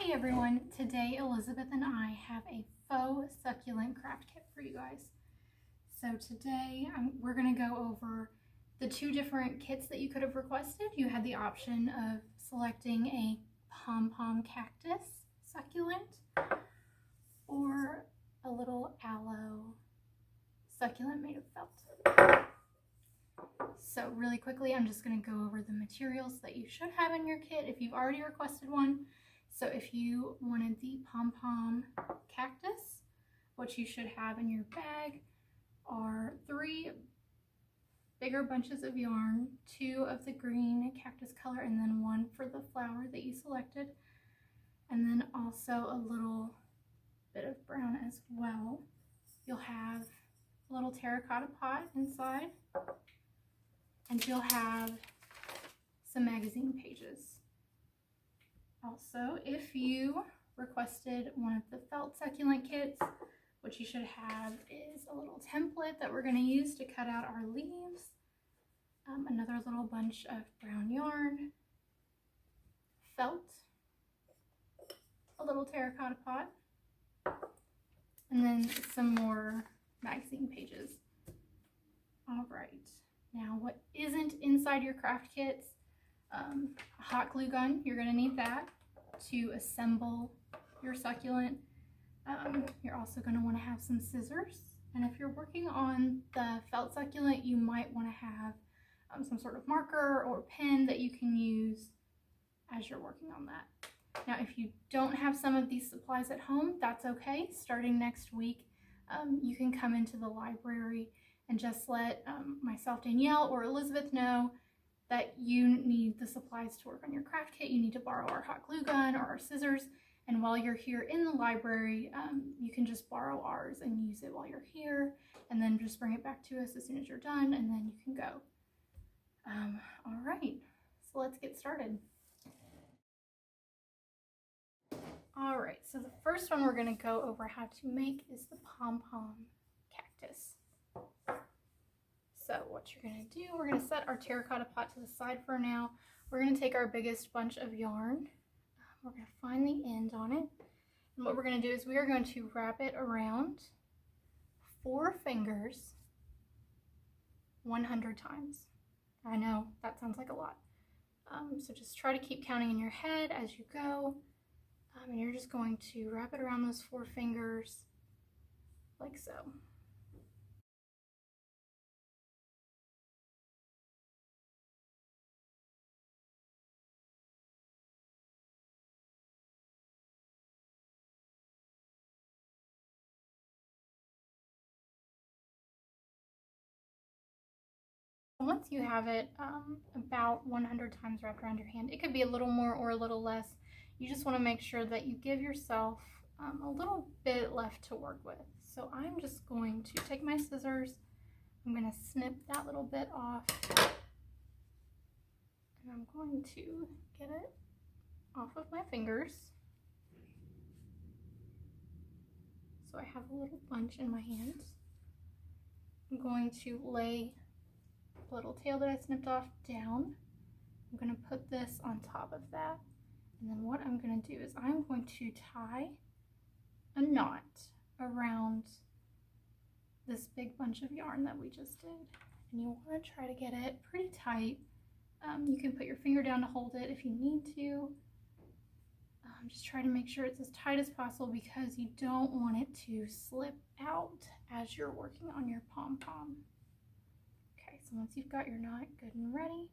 Hey everyone, today Elizabeth and I have a faux succulent craft kit for you guys. So today we're going to go over the two different kits that you could have requested. You had the option of selecting a pom-pom cactus succulent or a little aloe succulent made of felt. So really quickly, I'm just going to go over the materials that you should have in your kit if you've already requested one. So if you wanted the pom-pom cactus, what you should have in your bag are 3 bigger bunches of yarn, 2 of the green cactus color, and then 1 for the flower that you selected. And then also a little bit of brown as well. You'll have a little terracotta pot inside, and you'll have some magazine pages. Also, if you requested one of the felt succulent kits, what you should have is a little template that we're going to use to cut out our leaves, another little bunch of brown yarn, felt, a little terracotta pot, and then some more magazine pages. All right, now what isn't inside your craft kits? A hot glue gun, you're going to need that to assemble your succulent. You're also going to want to have some scissors, and if you're working on the felt succulent, you might want to have some sort of marker or pen that you can use as you're working on that. Now, if you don't have some of these supplies at home, that's okay. Starting next week, you can come into the library and just let myself, Danielle, or Elizabeth know that you need the supplies to work on your craft kit. You need to borrow our hot glue gun or our scissors, and while you're here in the library, you can just borrow ours and use it while you're here, and then just bring it back to us as soon as you're done, and then you can go. All right, so let's get started. All right, so the first one we're going to go over how to make is the pom-pom cactus. So what you're going to do, we're going to set our terracotta pot to the side for now. We're going to take our biggest bunch of yarn. We're going to find the end on it. And what we're going to do is we are going to wrap it around 4 fingers 100 times. I know that sounds like a lot. So just try to keep counting in your head as you go. And you're just going to wrap it around those 4 fingers like so. Once you have it about 100 times wrapped around your hand, it could be a little more or a little less. You just want to make sure that you give yourself a little bit left to work with. So I'm just going to take my scissors, I'm going to snip that little bit off, and I'm going to get it off of my fingers. So I have a little bunch in my hands. I'm going to lay the little tail that I snipped off down. I'm going to put this on top of that. And then what I'm going to do is I'm going to tie a knot around this big bunch of yarn that we just did. And you want to try to get it pretty tight. You can put your finger down to hold it if you need to. Just try to make sure it's as tight as possible because you don't want it to slip out as you're working on your pom-pom. Okay, so once you've got your knot good and ready,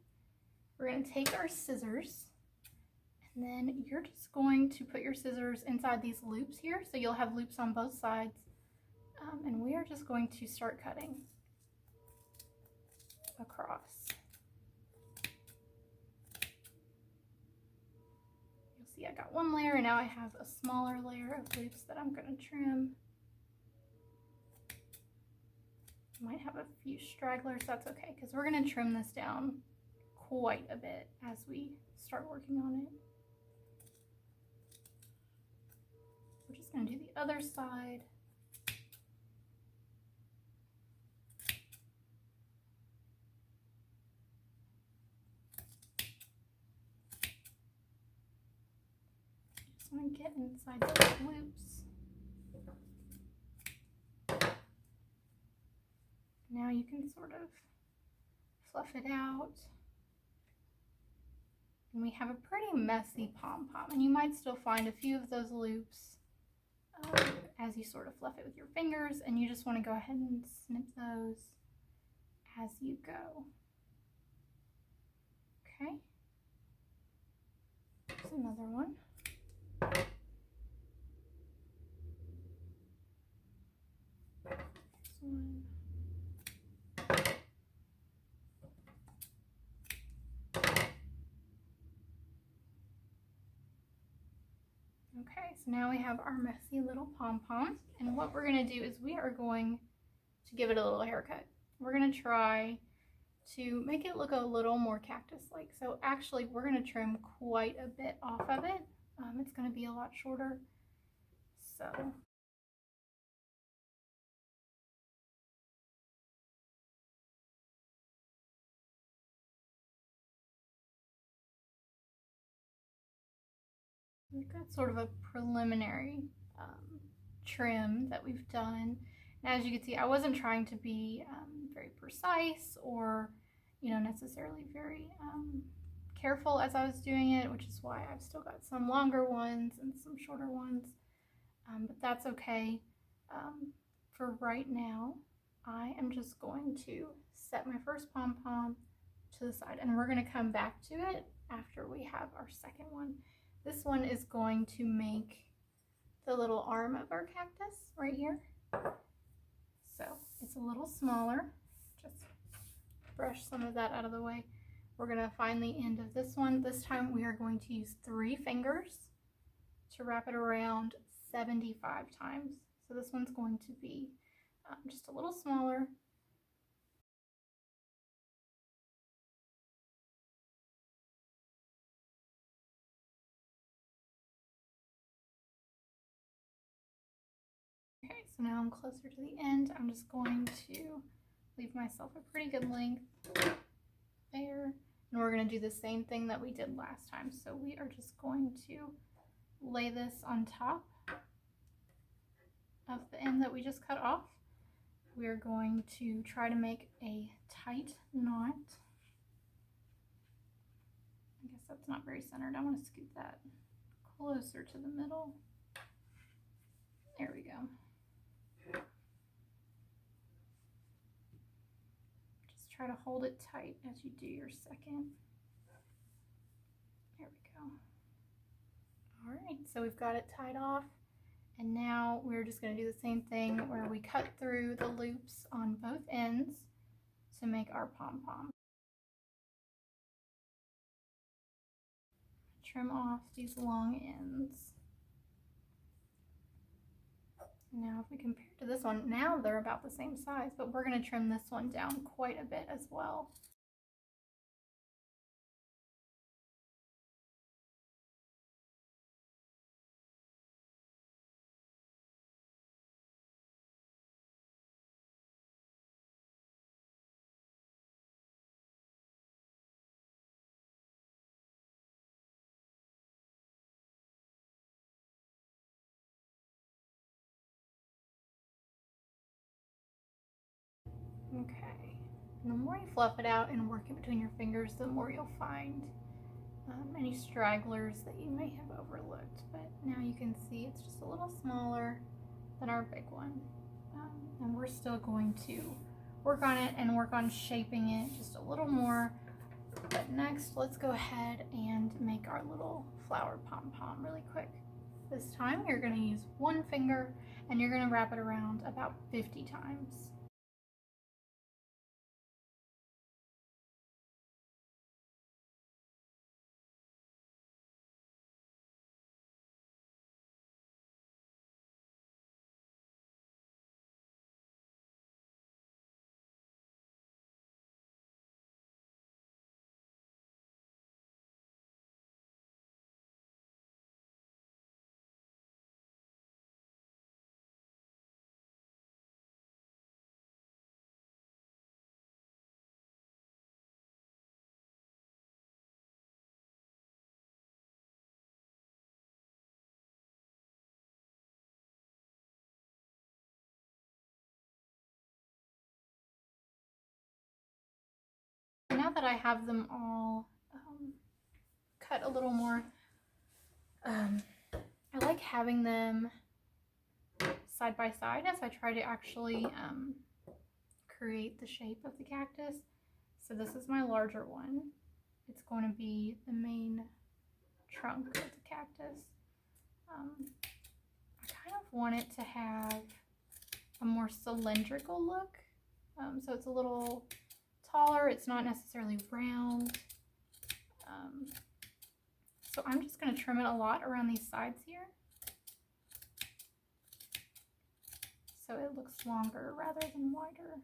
we're going to take our scissors, and then you're just going to put your scissors inside these loops here, so you'll have loops on both sides, and we are just going to start cutting across. You'll see I got 1 layer, and now I have a smaller layer of loops that I'm going to trim. Might have a few stragglers, that's okay, because we're going to trim this down quite a bit as we start working on it. We're just going to do the other side. want to get inside those loops. Now you can sort of fluff it out. And we have a pretty messy pom-pom, and you might still find a few of those loops as you sort of fluff it with your fingers, and you just want to go ahead and snip those as you go. Okay, here's another one. This one. Okay, so now we have our messy little pom-poms, and what we're going to do is we are going to give it a little haircut. We're going to try to make it look a little more cactus-like. So actually, we're going to trim quite a bit off of it. It's going to be a lot shorter. So we've got sort of a preliminary trim that we've done. And as you can see, I wasn't trying to be very precise or, you know, necessarily very careful as I was doing it, which is why I've still got some longer ones and some shorter ones. But that's okay. For right now, I am just going to set my first pom-pom to the side, and we're going to come back to it after we have our second one. This one is going to make the little arm of our cactus right here. So it's a little smaller. Just brush some of that out of the way. We're going to find the end of this one. This time we are going to use 3 fingers to wrap it around 75 times. So this one's going to be just a little smaller. Okay, so now I'm closer to the end. I'm just going to leave myself a pretty good length there. And we're going to do the same thing that we did last time. So we are just going to lay this on top of the end that we just cut off. We're going to try to make a tight knot. I guess that's not very centered. I want to scoot that closer to the middle. There we go. Just try to hold it tight as you do your second. There we go. All right, so we've got it tied off. And now we're just going to do the same thing where we cut through the loops on both ends to make our pom-pom. Trim off these long ends. Now if we compare to this one, now they're about the same size, but we're going to trim this one down quite a bit as well. Okay, and the more you fluff it out and work it between your fingers, the more you'll find any stragglers that you may have overlooked. But now you can see it's just a little smaller than our big one. And we're still going to work on it and work on shaping it just a little more. But next, let's go ahead and make our little flower pom-pom really quick. This time you're going to use 1 finger and you're going to wrap it around about 50 times. now that I have them all cut a little more, I like having them side by side as I try to actually create the shape of the cactus. So this is my larger one. It's going to be the main trunk of the cactus. I kind of want it to have a more cylindrical look. So it's a little taller. It's not necessarily round. So I'm just going to trim it a lot around these sides here, so it looks longer rather than wider.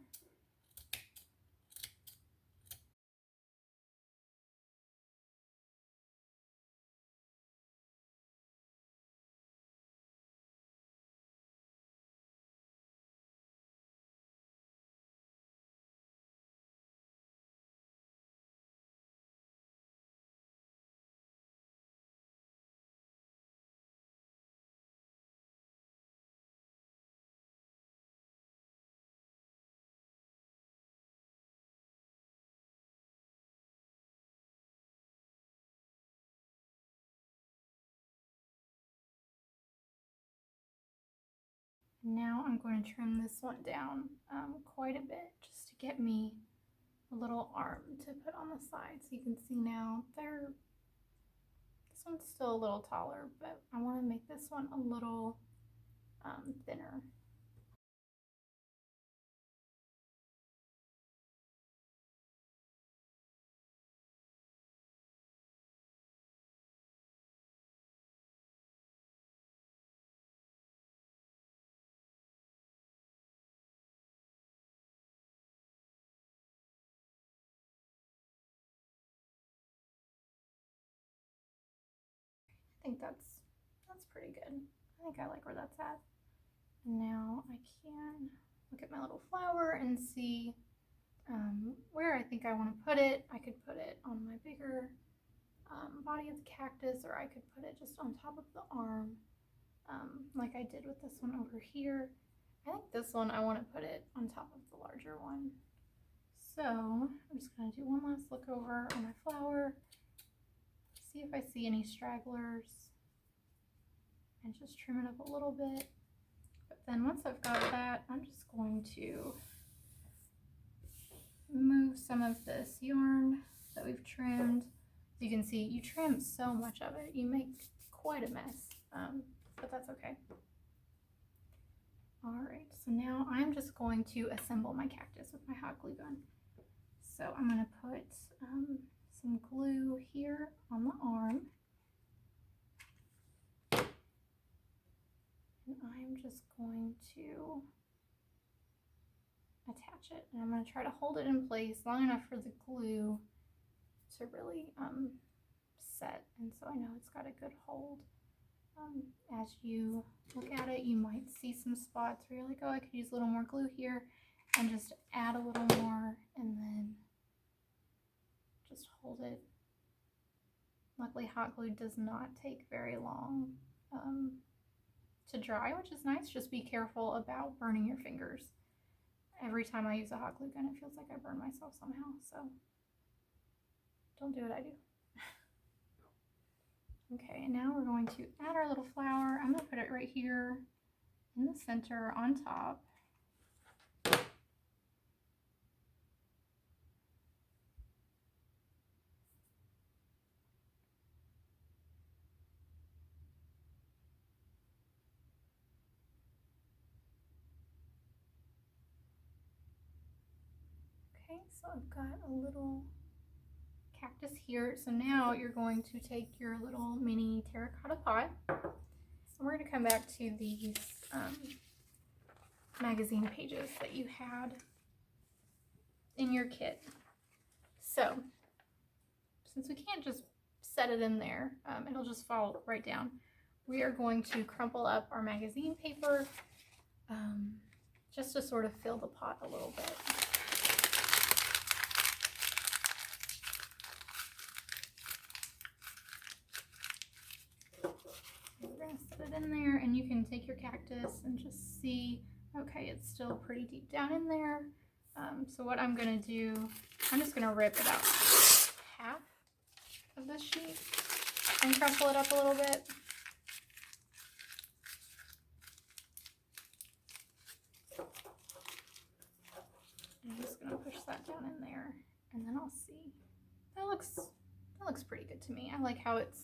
Now I'm going to trim this one down quite a bit just to get me a little arm to put on the side. So you can see now this one's still a little taller, but I want to make this one a little thinner. I think that's pretty good. I think I like where that's at. And now I can look at my little flower and see where I think I want to put it. I could put it on my bigger body of the cactus, or I could put it just on top of the arm, like I did with this one over here. I think this one I want to put it on top of the larger one. So I'm just going to do one last look over on my flower, see if I see any stragglers, and just trim it up a little bit. But then once I've got that, I'm just going to move some of this yarn that we've trimmed. As you can see, you trim so much of it, you make quite a mess, but that's okay. All right, so now I'm just going to assemble my cactus with my hot glue gun. So I'm going to put some glue here on the arm. And I'm just going to attach it. And I'm going to try to hold it in place long enough for the glue to really set. And so I know it's got a good hold. As you look at it, you might see some spots where you're like, oh, I could use a little more glue here, and just add a little more and then just hold it. Luckily, hot glue does not take very long to dry, which is nice. Just be careful about burning your fingers. Every time I use a hot glue gun, it feels like I burn myself somehow, so don't do what I do. Okay, and now we're going to add our little flower. I'm going to put it right here in the center on top. Okay, so I've got a little cactus here. So now you're going to take your little mini terracotta pot, and we're going to come back to these magazine pages that you had in your kit. So since we can't just set it in there, it'll just fall right down. We are going to crumple up our magazine paper just to sort of fill the pot a little bit. We're going to set it in there, and you can take your cactus and just see, okay, it's still pretty deep down in there. So what I'm going to do I'm just going to rip about half of this sheet and crumple it up a little bit. I'm just going to push that down in there, and then I'll see. That looks pretty good to me. I like how it's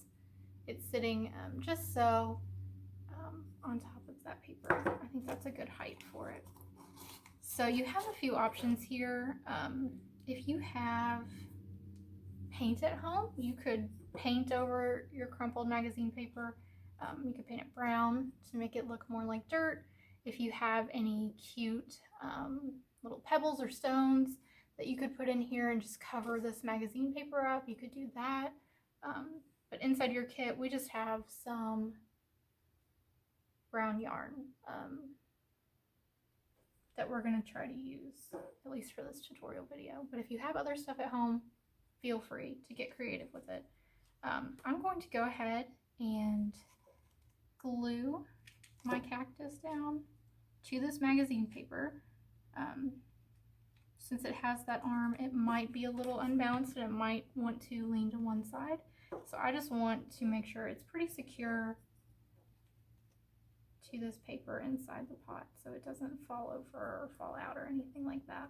sitting just so on top of that paper. I think that's a good height for it. So you have a few options here. If you have paint at home, you could paint over your crumpled magazine paper. You could paint it brown to make it look more like dirt. If you have any cute little pebbles or stones that you could put in here and just cover this magazine paper up, you could do that. But inside your kit, we just have some brown yarn that we're going to try to use, at least for this tutorial video. But if you have other stuff at home, feel free to get creative with it. I'm going to go ahead and glue my cactus down to this magazine paper. Since it has that arm, it might be a little unbalanced and it might want to lean to one side. So I just want to make sure it's pretty secure to this paper inside the pot so it doesn't fall over or fall out or anything like that.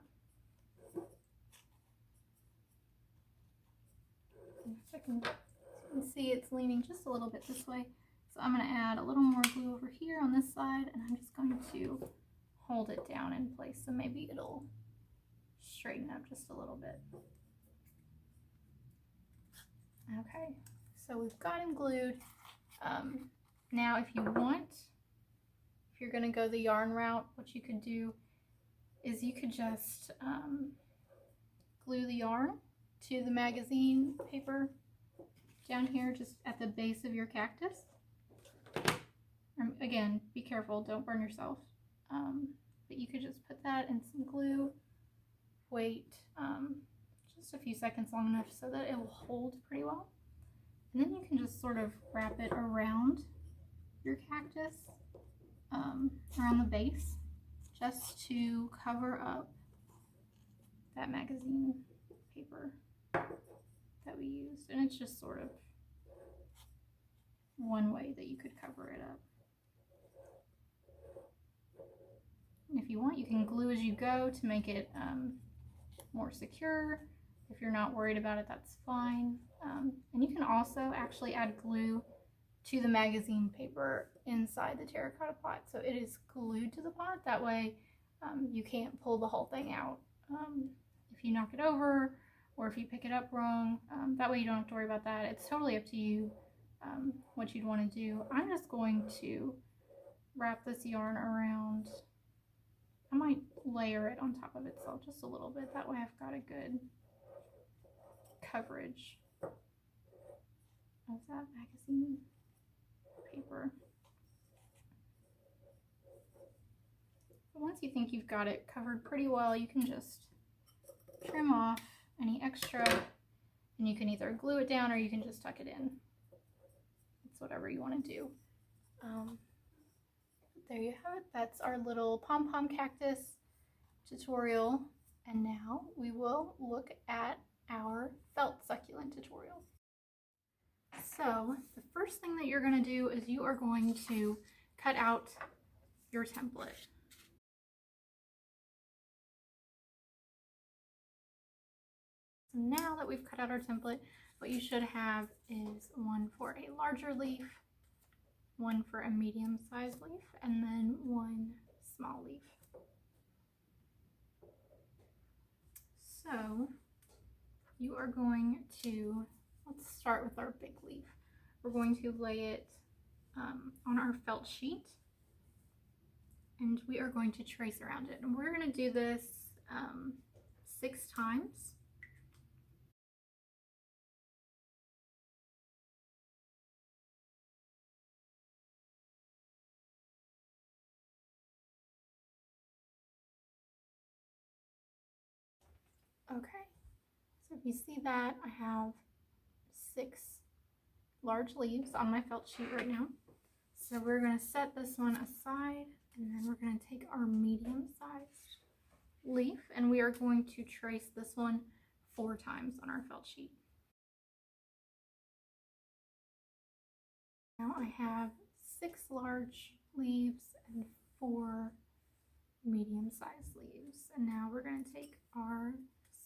So you can see it's leaning just a little bit this way. So I'm going to add a little more glue over here on this side, and I'm just going to hold it down in place so maybe it'll straighten up just a little bit. Okay, so we've got him glued. Now if you want, if you're going to go the yarn route, what you could do is you could just glue the yarn to the magazine paper down here just at the base of your cactus. Again, be careful, don't burn yourself. But you could just put that in some glue, wait just a few seconds long enough so that it will hold pretty well. And then you can just sort of wrap it around your cactus, around the base, just to cover up that magazine paper that we used. And it's just sort of one way that you could cover it up. And if you want, you can glue as you go to make it more secure. If you're not worried about it, that's fine. And you can also actually add glue to the magazine paper inside the terracotta pot, so it is glued to the pot. That way you can't pull the whole thing out if you knock it over or if you pick it up wrong. That way you don't have to worry about that. It's totally up to you what you'd want to do. I'm just going to wrap this yarn around. I might layer it on top of itself just a little bit. That way I've got a good coverage of that magazine paper. But once you think you've got it covered pretty well, you can just trim off any extra, and you can either glue it down or you can just tuck it in. It's whatever you want to do. There you have it. That's our little pom-pom cactus tutorial. And now we will look at our felt succulent tutorial. So the first thing that you're going to do is you are going to cut out your template. So now that we've cut out our template, what you should have is one for a larger leaf, one for a medium-sized leaf, and then one small leaf. So you are going to, let's start with our big leaf. We're going to lay it on our felt sheet, and we are going to trace around it. And we're going to do this 6 times. Okay, so if you see that, I have 6 large leaves on my felt sheet right now. So we're going to set this one aside, and then we're going to take our medium-sized leaf, and we are going to trace this one 4 times on our felt sheet. Now I have 6 large leaves and 4 medium-sized leaves. And now we're going to take our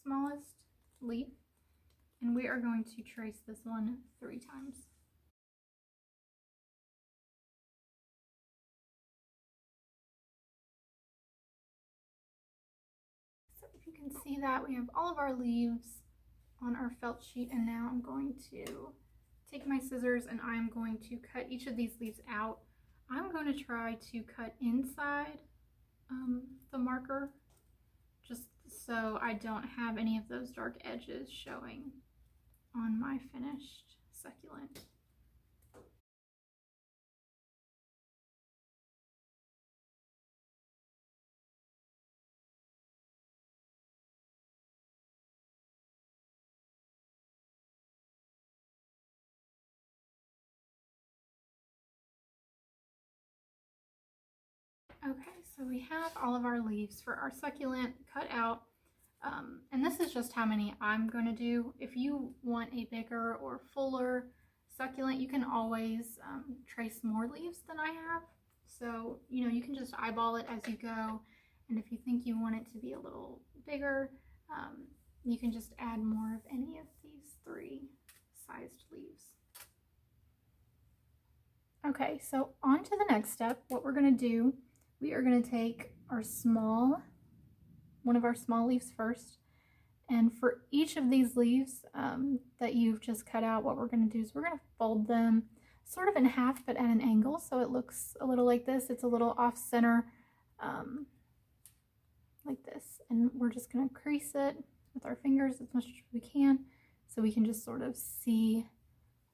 smallest leaf and we are going to trace this one 3 times. So if you can see that, we have all of our leaves on our felt sheet, and now I'm going to take my scissors and I'm going to cut each of these leaves out. I'm going to try to cut inside the marker, just so I don't have any of those dark edges showing on my finished succulent. Okay, so we have all of our leaves for our succulent cut out. And this is just how many I'm going to do. If you want a bigger or fuller succulent, you can always trace more leaves than I have. So, you know, you can just eyeball it as you go. And if you think you want it to be a little bigger, you can just add more of any of these 3 sized leaves. Okay, so on to the next step. What we're going to do, we are going to take our one of our small leaves first, and for each of these leaves that you've just cut out, what we're going to do is we're going to fold them sort of in half but at an angle, so it looks a little like this. It's a little off center, like this, and we're just going to crease it with our fingers as much as we can so we can just sort of see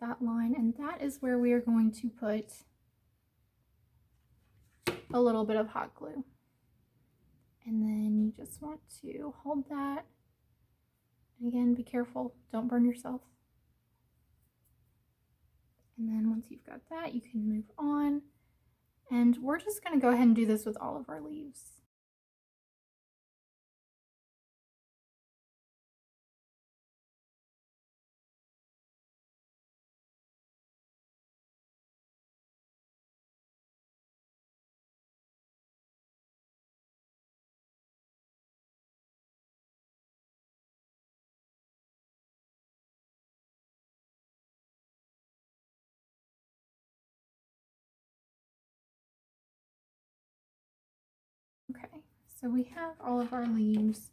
that line, and that is where we are going to put a little bit of hot glue. And then you just want to hold that. And again, be careful, don't burn yourself. And then once you've got that, you can move on. And we're just going to go ahead and do this with all of our leaves. Okay, so we have all of our leaves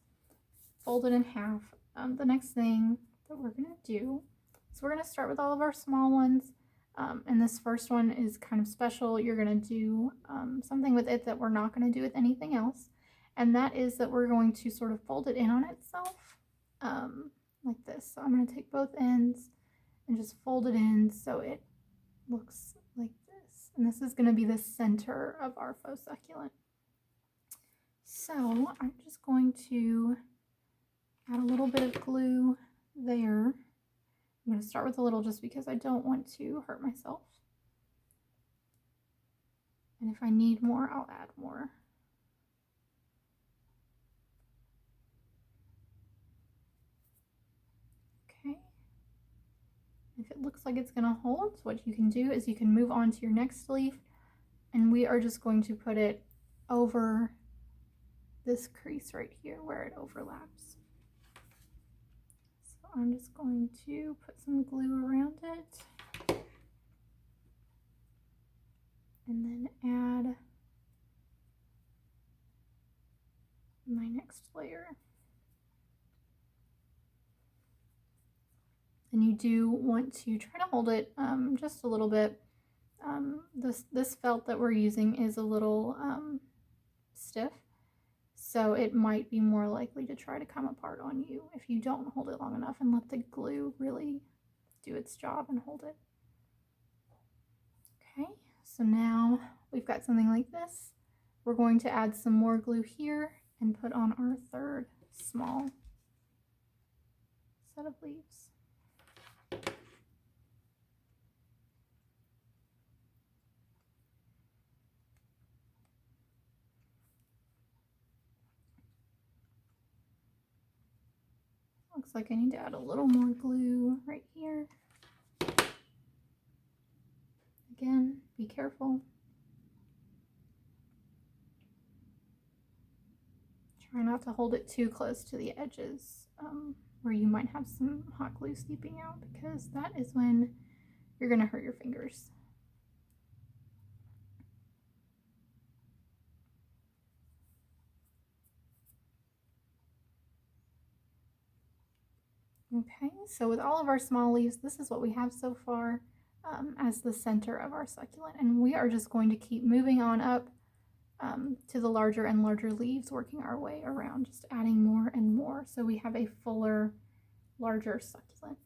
folded in half. The next thing that we're going to do is we're going to start with all of our small ones. And this first one is kind of special. You're going to do something with it that we're not going to do with anything else. And that is that we're going to sort of fold it in on itself like this. So I'm going to take both ends and just fold it in so it looks like this. And this is going to be the center of our faux succulent. So I'm just going to add a little bit of glue there. I'm going to start with a little just because I don't want to hurt myself. And if I need more, I'll add more. Okay. If it looks like it's going to hold, what you can do is you can move on to your next leaf, and we are just going to put it over this crease right here where it overlaps. So I'm just going to put some glue around it and then add my next layer. And you do want to try to hold it just a little bit. This felt that we're using is a little stiff, so it might be more likely to try to come apart on you if you don't hold it long enough and let the glue really do its job and hold it. Okay, so now we've got something like this. We're going to add some more glue here and put on our third small set of leaves. Looks like I need to add a little more glue right here. Again, be careful. Try not to hold it too close to the edges where you might have some hot glue seeping out, because that is when you're going to hurt your fingers. Okay, so with all of our small leaves, this is what we have so far as the center of our succulent, and we are just going to keep moving on up to the larger and larger leaves, working our way around, just adding more and more so we have a fuller, larger succulent.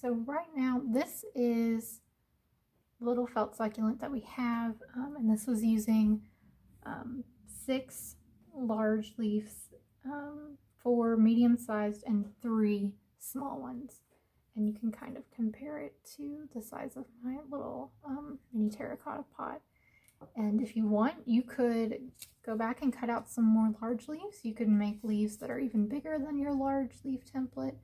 So right now, this is the little felt succulent that we have, and this was using 6 large leaves, 4 medium-sized and 3 small ones. And you can kind of compare it to the size of my little mini terracotta pot. And if you want, you could go back and cut out some more large leaves. You can make leaves that are even bigger than your large leaf template,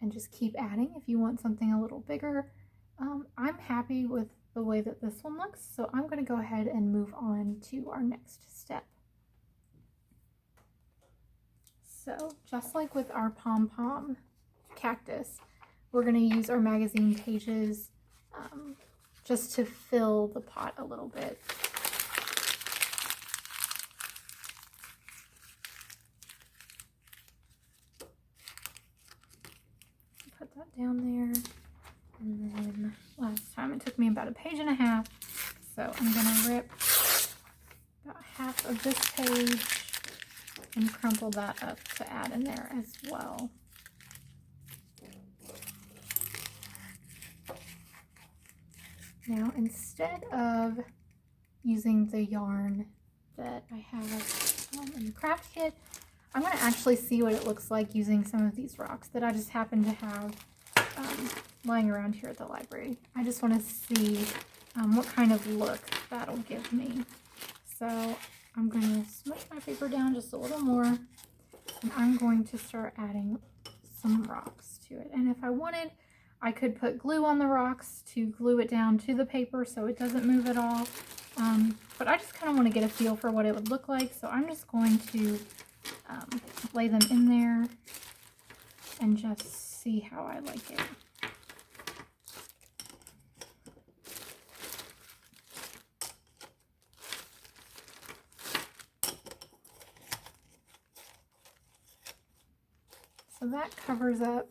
and just keep adding if you want something a little bigger. I'm happy with the way that this one looks, so I'm going to go ahead and move on to our next step. So just like with our pom-pom cactus, we're going to use our magazine pages just to fill the pot a little bit. Put that down there, and then last time it took me about 1.5 pages, so I'm going to rip about half of this page and crumple that up to add in there as well. Now, instead of using the yarn that I have in the craft kit, I'm going to actually see what it looks like using some of these rocks that I just happen to have lying around here at the library. I just want to see what kind of look that'll give me. So I'm going to smush my paper down just a little more, and I'm going to start adding some rocks to it. And if I wanted, I could put glue on the rocks to glue it down to the paper so it doesn't move at all. But I just kind of want to get a feel for what it would look like, so I'm just going to lay them in there and just see how I like it. So that covers up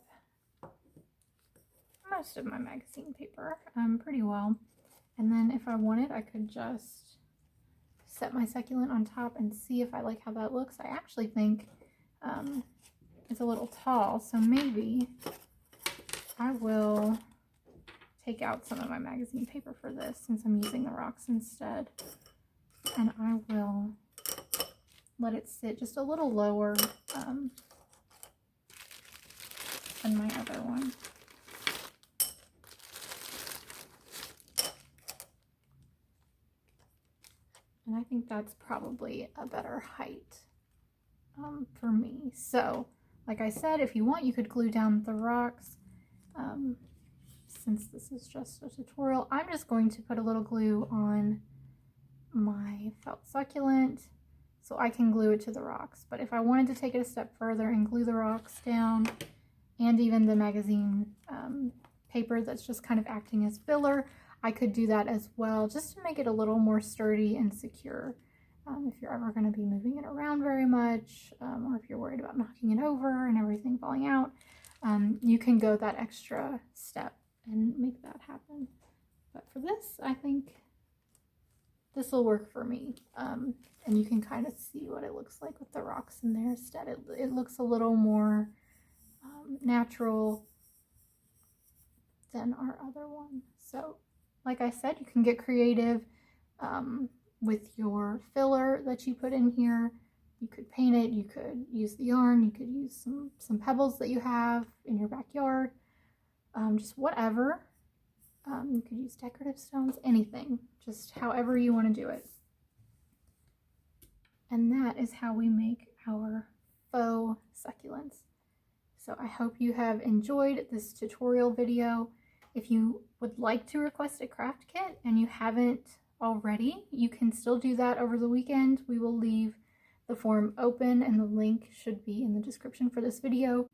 most of my magazine paper pretty well. And then if I wanted, I could just set my succulent on top and see if I like how that looks. I actually think it's a little tall, so maybe I will take out some of my magazine paper for this since I'm using the rocks instead. And I will let it sit just a little lower than my other one. And I think that's probably a better height for me. So, like I said, if you want, you could glue down the rocks. Since this is just a tutorial, I'm just going to put a little glue on my felt succulent so I can glue it to the rocks. But if I wanted to take it a step further and glue the rocks down, and even the magazine paper that's just kind of acting as filler, I could do that as well, just to make it a little more sturdy and secure. If you're ever going to be moving it around very much, or if you're worried about knocking it over and everything falling out, you can go that extra step and make that happen. But for this, I think this will work for me. And you can kind of see what it looks like with the rocks in there instead. It looks a little more natural than our other one. So like I said, you can get creative with your filler that you put in here. You could paint it, you could use the yarn, you could use some pebbles that you have in your backyard, just whatever. You could use decorative stones, anything, just however you want to do it. And that is how we make our faux succulents. So I hope you have enjoyed this tutorial video. If you would like to request a craft kit and you haven't already, you can still do that over the weekend. We will leave the form open and the link should be in the description for this video.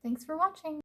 Thanks for watching.